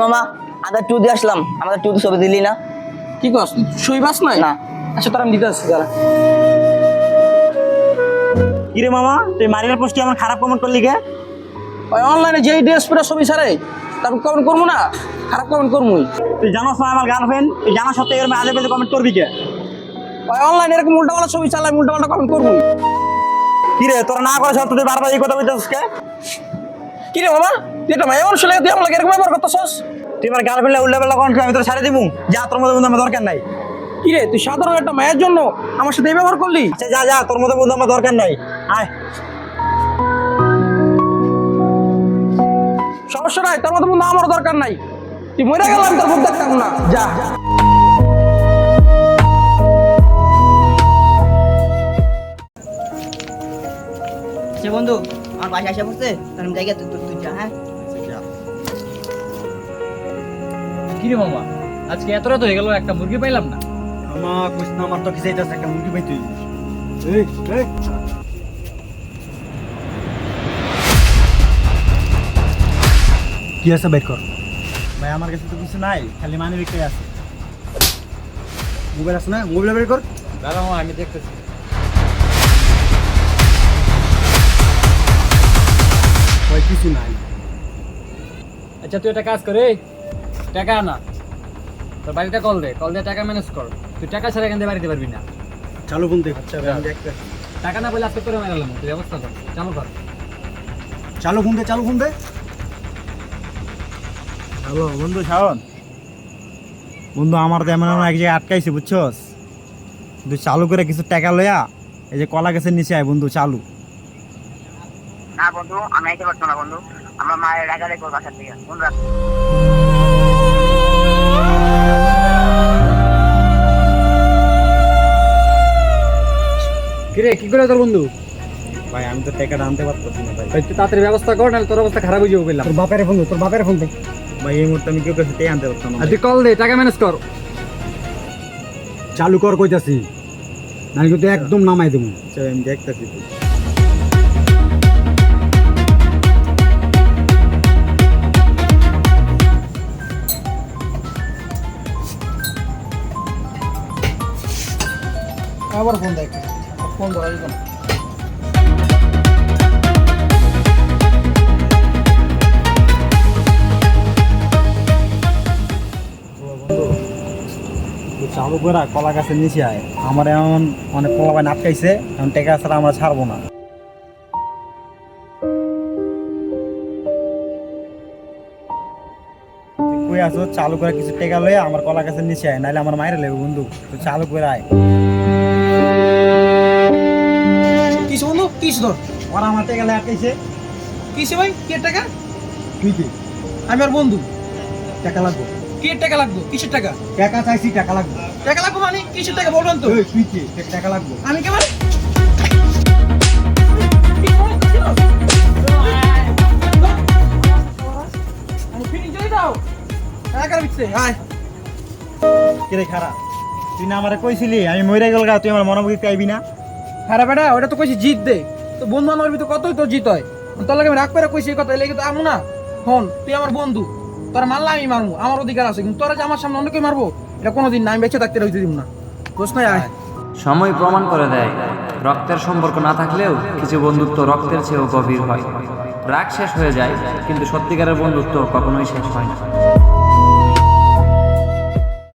মামা আধার টু দিয়ে আসলাম, আমাদের টু ছবি দিলি না? কি কস সই বাস নাই না। আচ্ছা তার আমি দিতে আসছি দাঁড়া। কিরে মামা তুই মারিনার পোস্টে আমার খারাপ কমেন্ট করলি কে? ওই অনলাইনে যেই ড্রেস পরে ছবি ছাড়ে তারপর কমেন্ট করবো না? খারাপ কমেন্ট করবো। তুই জানোস না আমার গার্লফ্রেন্ড, তুই জানা সত্ত্বেও এরকম আজে বাজে কমেন্ট করবি কে? ওই অনলাইনে এরকম উল্টাপাল্টা ছবি চালাই, উল্টাপাল্টা কমেন্ট করবো। কিরে তোরা না করা সত্ত্বেও তুই বারবার এই কথা বলতেছিস কে? কি রে মামা, তুই এটা মায়া মানুষ লাগে, তুই আমার লাগে এরকম ব্যবহার করতেছস? তুই আমার গার্লফ্রেন্ডে উল্টা পাল্টা কমেন্ট আমি তোর ছাড়ে দিবো? যা তোর মধ্যে বন্ধু আমার দরকার নাই। কি রে তুই সাধারণ একটা মায়ের জন্য আমার সাথে এই ব্যবহার করলি? আচ্ছা যা যা, তোর মধ্যে বন্ধু আমার দরকার নাই, আয়। সমস্যা নাই, তোর মতো বন্ধু আমারও দরকার নাই। তুই মরে গেলাম তোর মুখ দেখতাম না, যা। সে বন্ধু আমার বাসায় আসা পড়ছে, আমি জায়গা তুই যা। হ্যাঁ কি রে মামা, আজকে এত রাত হয়ে গেল একটা মুরগি পাইলাম না। আমার কৃষ্ণ আমার তো কিছু একটা মুরগি পাই তুই। কি আছে বের কর। ভাই আমার কাছে তো কিছু নাই, খালি মানি বিক্রি আছে। মোবাইল আছে না, মোবাইল বের কর। দাদা মামা আমি দেখতেছি। ওই কিছু নাই। আচ্ছা তুই একটা কাজ করে টাকা আনা, তোর বাড়িতে কল দে টাকা ম্যানেজ কর। তুই টাকা ছাড়া এখান থেকে বাড়িতে পারবি না। চালু ফোন দে। আচ্ছা আমি দেখতেছি। টাকা না বলে আজকে করে মেরালাম, তুই ব্যবস্থা কর, চালু কর। চালু ফোন দে, চালু ফোন দে। হ্যালো বন্ধু শাওন, বন্ধু আমার তো এমন এক জায়গায় আটকাইছে বুঝছস, তুই চালু করে কিছু টাকা লইয়া এই যে কলা গাছের নিচে আয় বন্ধু, চালু। না বন্ধু, আমি আইতে পারতো না বন্ধু, আমরা মায়ের টাকা রেখো বাসার থেকে বন্ধু। কিরে কি করে তোর বন্ধু? ভাই আমি তো টাকাটা আনতে পারতেছি না ভাই। ভাই তুই তাড়াতাড়ি ব্যবস্থা কর, নাহলে তোর অবস্থা খারাপ হয়ে যাবে বললাম। তোর বাপের ফোন দে, তোর বাপের ফোন দে। ভাই এই মুহূর্তে আমি কেউ কাছে টাকা আনতে পারতাম না আর ভাই। তুই কল দে, টাকা ম্যানেজ কর। চালু কর কইতাছি, নাকি কিন্তু একদম নামাই দেবো। আচ্ছা আমি দেখতেছি। আবার ফোন দেখ, ফোন ধরা যেত না। তুই চালু করে কলা গাছের নিচে আয়, আমার এমন অনেক কলা বাইন আটকাইছে, এখন টাকা ছাড়া আমরা ছাড়বো না। তুই কই আছো, চালু করে কিছু টাকা লইয়া আমার কলা গাছের নিচে আয়, নাহলে আমার মাইরে লেবে বন্ধু। তুই চালু করে আয়। কিস বন্ধু, কিস ধর, ওরা আমার টাকা লইয়া আটকাইছে। কিসে ভাই, কে টাকা? তুই কি আমি আর বন্ধু। টাকা লাগবে? কে টাকা লাগবে? কিসের টাকা? টাকা চাইছি, টাকা লাগবে। টাকা লাগবে মানে কিসের টাকা বলবেন তো? এই, তুই কি টাকা লাগবে? আমি কে মানে? কিরে খারাপ, তুই না আমারে কইছিলি আমি মরে গেল গা, তুই আমার মনোমুখী চাইবি না? খারাপ বেটা, ওটা তো কইছি জিত দে। তো বন্ধু বান্ধবের ভিতরে কতই তো জিত হয়। তোর লাগে আমি রাগ করে কইছি এই কথা, এলে কিন্তু আমু না। হন তুই আমার বন্ধু, তোরা মারলে আমি মারবো, আমার অধিকার আছে। কিন্তু তোরা যে আমার সামনে অনেকেই মারবো, এটা কোনোদিন না, আমি বেঁচে থাকতে রইতে দিব না। বুঝ নাই আয়। সময় প্রমাণ করে দেয়, রক্তের সম্পর্ক না থাকলেও কিছু বন্ধুত্ব রক্তের চেয়েও গভীর হয়। রাগ শেষ হয়ে যায়, কিন্তু সত্যিকারের বন্ধুত্ব কখনোই শেষ হয় না।